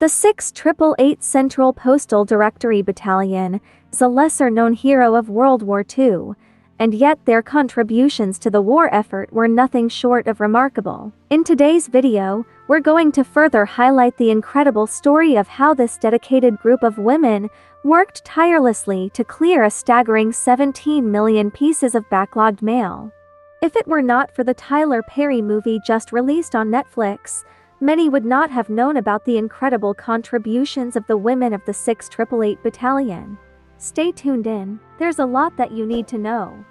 The 688 Central Postal Directory Battalion is a lesser-known hero of World War II, and yet their contributions to the war effort were nothing short of remarkable. In today's video, we're going to further highlight the incredible story of how this dedicated group of women worked tirelessly to clear a staggering 17 million pieces of backlogged mail. If it were not for the Tyler Perry movie just released on Netflix, many would not have known about the incredible contributions of the women of the 688 Battalion. Stay tuned in, there's a lot that you need to know.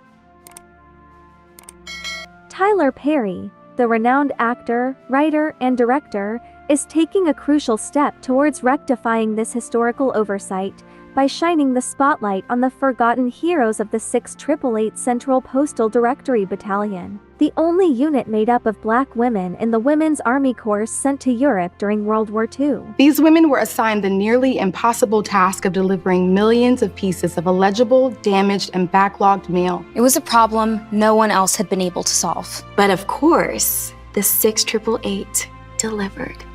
Tyler Perry, the renowned actor, writer, and director, is taking a crucial step towards rectifying this historical oversight by shining the spotlight on the forgotten heroes of the 688 Central Postal Directory Battalion, the only unit made up of Black women in the Women's Army Corps sent to Europe during World War II. These women were assigned the nearly impossible task of delivering millions of pieces of illegible, damaged, and backlogged mail. It was a problem no one else had been able to solve. But of course, the 688 delivered.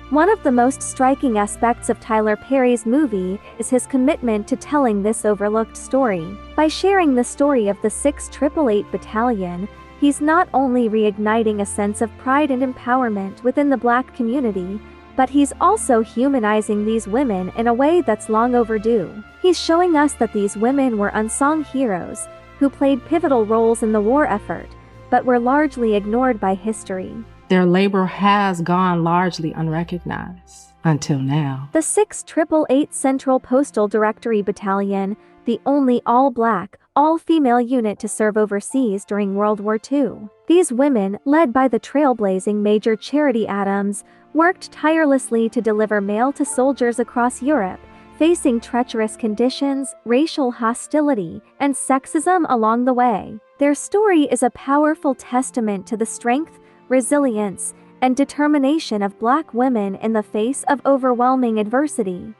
One of the most striking aspects of Tyler Perry's movie is his commitment to telling this overlooked story. By sharing the story of the 688 Battalion, he's not only reigniting a sense of pride and empowerment within the Black community, but he's also humanizing these women in a way that's long overdue. He's showing us that these women were unsung heroes who played pivotal roles in the war effort, but were largely ignored by history. Their labor has gone largely unrecognized until now. The 688 Central Postal Directory Battalion, the only all-Black, all-female unit to serve overseas during World War II. These women, led by the trailblazing Major Charity Adams, worked tirelessly to deliver mail to soldiers across Europe, facing treacherous conditions, racial hostility, and sexism along the way. Their story is a powerful testament to the strength, resilience, and determination of Black women in the face of overwhelming adversity.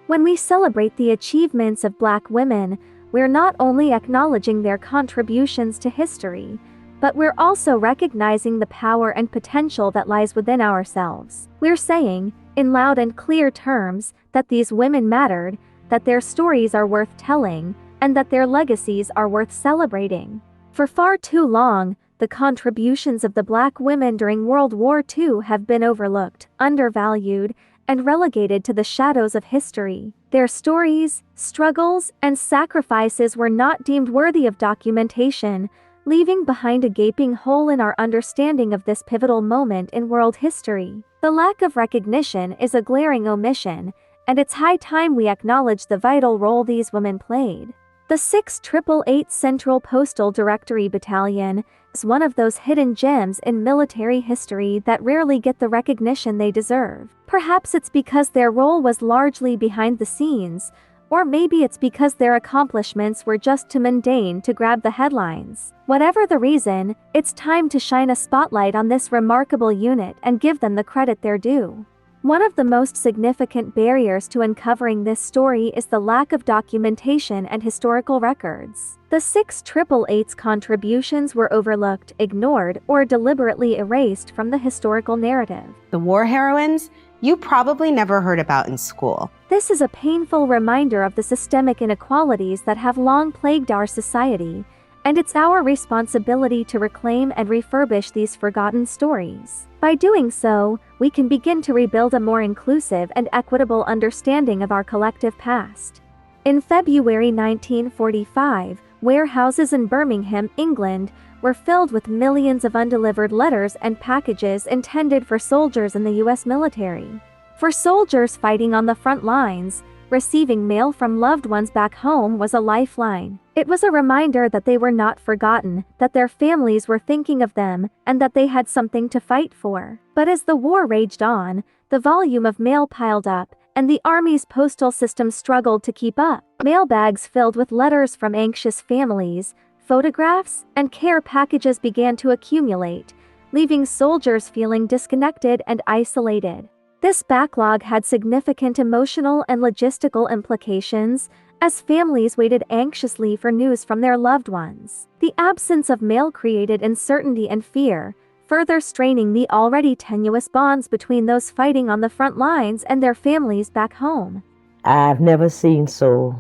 When we celebrate the achievements of Black women, we're not only acknowledging their contributions to history, but we're also recognizing the power and potential that lies within ourselves. We're saying, in loud and clear terms, that these women mattered, that their stories are worth telling, and that their legacies are worth celebrating. For far too long, the contributions of the Black women during World War II have been overlooked, undervalued, and relegated to the shadows of history. Their stories, struggles, and sacrifices were not deemed worthy of documentation, leaving behind a gaping hole in our understanding of this pivotal moment in world history. The lack of recognition is a glaring omission, and it's high time we acknowledge the vital role these women played. The 688 Central Postal Directory Battalion is one of those hidden gems in military history that rarely get the recognition they deserve. Perhaps it's because their role was largely behind the scenes, or maybe it's because their accomplishments were just too mundane to grab the headlines. Whatever the reason, it's time to shine a spotlight on this remarkable unit and give them the credit they're due. One of the most significant barriers to uncovering this story is the lack of documentation and historical records. The 688's contributions were overlooked, ignored, or deliberately erased from the historical narrative. The war heroines you probably never heard about in school. This is a painful reminder of the systemic inequalities that have long plagued our society, and it's our responsibility to reclaim and refurbish these forgotten stories. By doing so, we can begin to rebuild a more inclusive and equitable understanding of our collective past. In February 1945, warehouses in Birmingham, England, were filled with millions of undelivered letters and packages intended for soldiers in the U.S. military. For soldiers fighting on the front lines, receiving mail from loved ones back home was a lifeline. It was a reminder that they were not forgotten, that their families were thinking of them, and that they had something to fight for. But as the war raged on, the volume of mail piled up, and the Army's postal system struggled to keep up. Mailbags filled with letters from anxious families, photographs, and care packages began to accumulate, leaving soldiers feeling disconnected and isolated. This backlog had significant emotional and logistical implications, as families waited anxiously for news from their loved ones. The absence of mail created uncertainty and fear, further straining the already tenuous bonds between those fighting on the front lines and their families back home. I've never seen so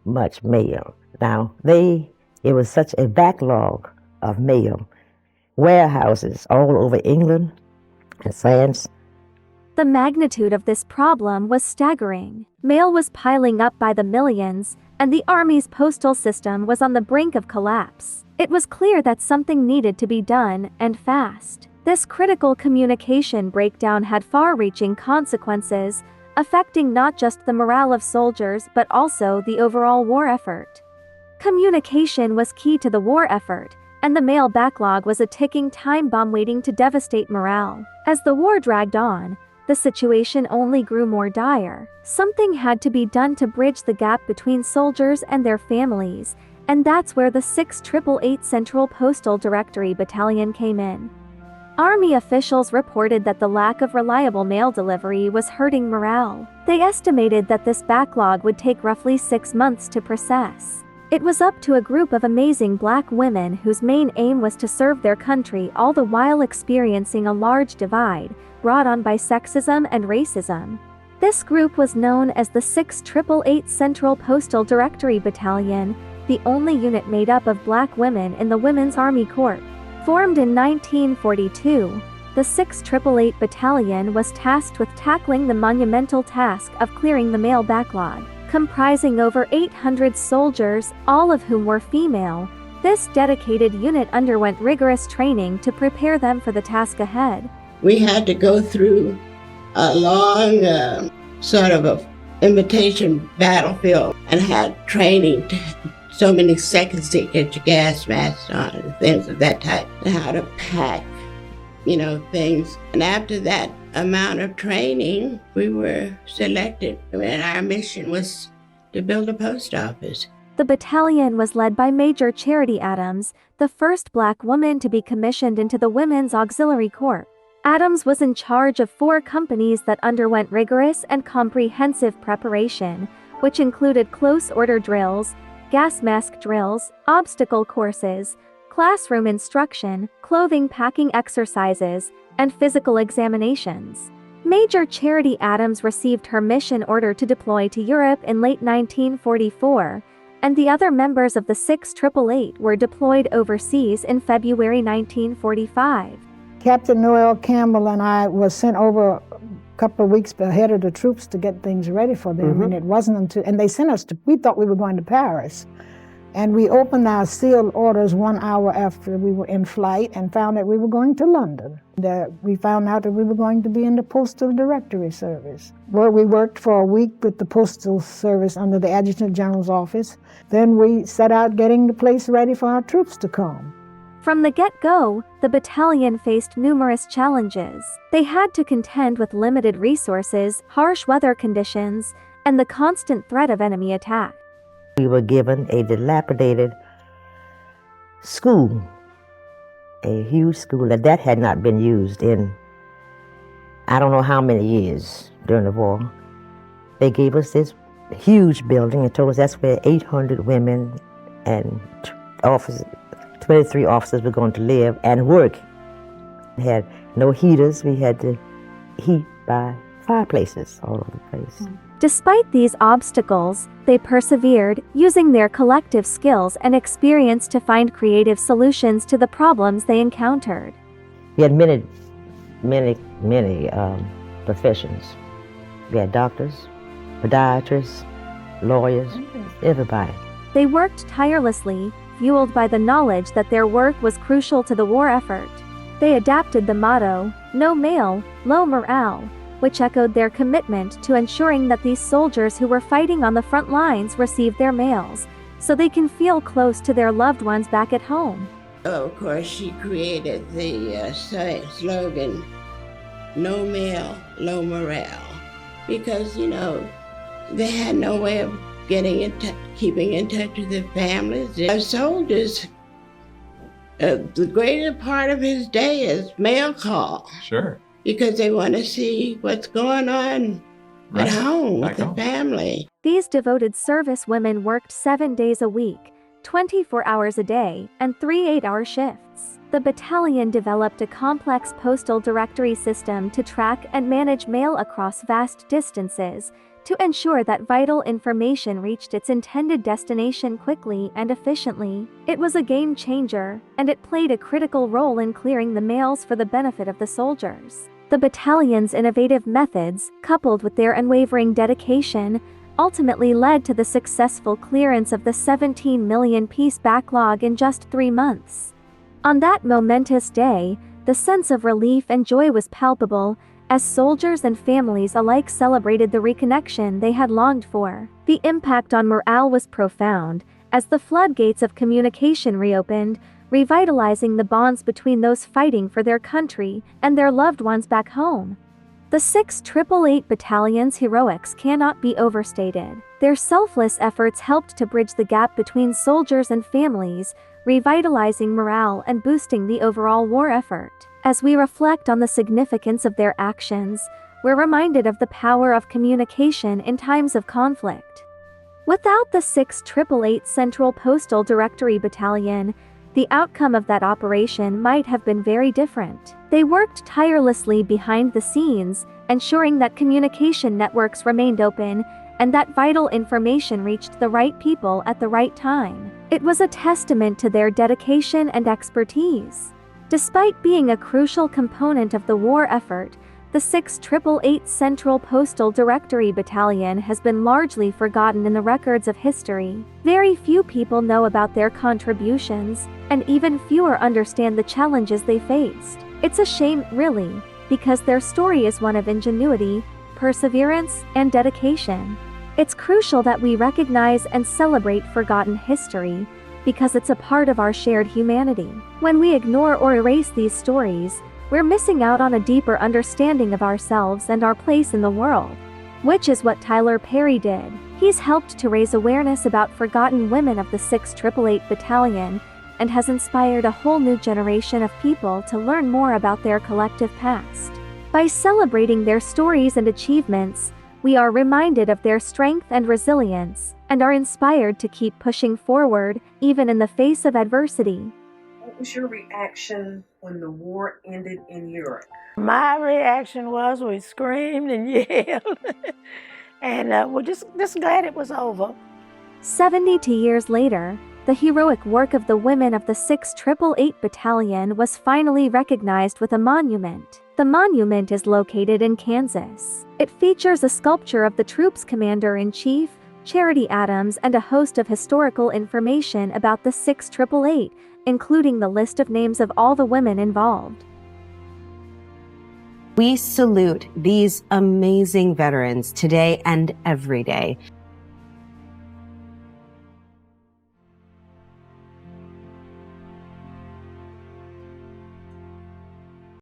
much mail. Now, it was such a backlog of mail, warehouses all over England and France. The magnitude of this problem was staggering. Mail was piling up by the millions, and the Army's postal system was on the brink of collapse. It was clear that something needed to be done, and fast. This critical communication breakdown had far-reaching consequences, affecting not just the morale of soldiers but also the overall war effort. Communication was key to the war effort, and the mail backlog was a ticking time bomb waiting to devastate morale. As the war dragged on, the situation only grew more dire. Something had to be done to bridge the gap between soldiers and their families, and that's where the 6888 Central Postal Directory Battalion came in. Army officials reported that the lack of reliable mail delivery was hurting morale. They estimated that this backlog would take roughly 6 months to process. It was up to a group of amazing Black women whose main aim was to serve their country, all the while experiencing a large divide brought on by sexism and racism. This group was known as the 6888 Central Postal Directory Battalion, the only unit made up of Black women in the Women's Army Corps. Formed in 1942, the 6888 Battalion was tasked with tackling the monumental task of clearing the mail backlog. Comprising over 800 soldiers, all of whom were female, this dedicated unit underwent rigorous training to prepare them for the task ahead. We had to go through a long sort of a imitation battlefield and had training so many seconds to get your gas mask on and things of that type, and how to pack, things. And after that amount of training, we were selected, and our mission was to build a post office. The battalion was led by Major Charity Adams, the first Black woman to be commissioned into the Women's Auxiliary Corps. Adams was in charge of 4 companies that underwent rigorous and comprehensive preparation, which included close order drills, gas mask drills, obstacle courses, classroom instruction, clothing packing exercises, and physical examinations. Major Charity Adams received her mission order to deploy to Europe in late 1944, and the other members of the 6888 were deployed overseas in February 1945. Captain Noel Campbell and I was sent over a couple of weeks ahead of the troops to get things ready for them, and it wasn't until, and they sent us to, we thought we were going to Paris. And we opened our sealed orders 1 hour after we were in flight and found that we were going to London. We found out that we were going to be in the Postal Directory Service, where we worked for a week with the Postal Service under the Adjutant General's office. Then we set out getting the place ready for our troops to come. From the get-go, the battalion faced numerous challenges. They had to contend with limited resources, harsh weather conditions, and the constant threat of enemy attack. We were given a dilapidated school, a huge school that had not been used in I don't know how many years during the war. They gave us this huge building and told us that's where 800 women and 23 officers were going to live and work. We had no heaters. We had to heat by fireplaces all over the place. Despite these obstacles, they persevered, using their collective skills and experience to find creative solutions to the problems they encountered. We had many professions. We had doctors, podiatrists, lawyers, everybody. They worked tirelessly, fueled by the knowledge that their work was crucial to the war effort. They adapted the motto, "No mail, low morale," which echoed their commitment to ensuring that these soldiers who were fighting on the front lines received their mails, so they can feel close to their loved ones back at home. Of course, she created the slogan, "No mail, low morale," because, they had no way of keeping in touch with their families. Our soldiers, the greater part of his day is mail call. Sure. Because they want to see what's going on at home with the family. These devoted service women worked 7 days a week, 24 hours a day, and 3 8-hour shifts. units. The battalion developed a complex postal directory system to track and manage mail across vast distances, to ensure that vital information reached its intended destination quickly and efficiently. It was a game changer, and it played a critical role in clearing the mails for the benefit of the soldiers. The battalion's innovative methods, coupled with their unwavering dedication, ultimately led to the successful clearance of the 17 million piece backlog in just 3 months. On that momentous day, the sense of relief and joy was palpable, as soldiers and families alike celebrated the reconnection they had longed for. The impact on morale was profound, as the floodgates of communication reopened, revitalizing the bonds between those fighting for their country and their loved ones back home. The 688 Battalion's heroics cannot be overstated. Their selfless efforts helped to bridge the gap between soldiers and families, revitalizing morale and boosting the overall war effort. As we reflect on the significance of their actions, we're reminded of the power of communication in times of conflict. Without the 688 Central Postal Directory Battalion, the outcome of that operation might have been very different. They worked tirelessly behind the scenes, ensuring that communication networks remained open and that vital information reached the right people at the right time. It was a testament to their dedication and expertise. Despite being a crucial component of the war effort, the 688 Central Postal Directory Battalion has been largely forgotten in the records of history. Very few people know about their contributions, and even fewer understand the challenges they faced. It's a shame, really, because their story is one of ingenuity, perseverance, and dedication. It's crucial that we recognize and celebrate forgotten history, because it's a part of our shared humanity. When we ignore or erase these stories, we're missing out on a deeper understanding of ourselves and our place in the world. Which is what Tyler Perry did. He's helped to raise awareness about forgotten women of the 688 Battalion, and has inspired a whole new generation of people to learn more about their collective past. By celebrating their stories and achievements, we are reminded of their strength and resilience, and are inspired to keep pushing forward, even in the face of adversity. What was your reaction when the war ended in Europe? My reaction was we screamed and yelled, and we're just glad it was over. 72 years later, the heroic work of the women of the 688 Battalion was finally recognized with a monument. The monument is located in Kansas. It features a sculpture of the troop's commander-in-chief, Charity Adams, and a host of historical information about the 688, including the list of names of all the women involved. We salute these amazing veterans today and every day.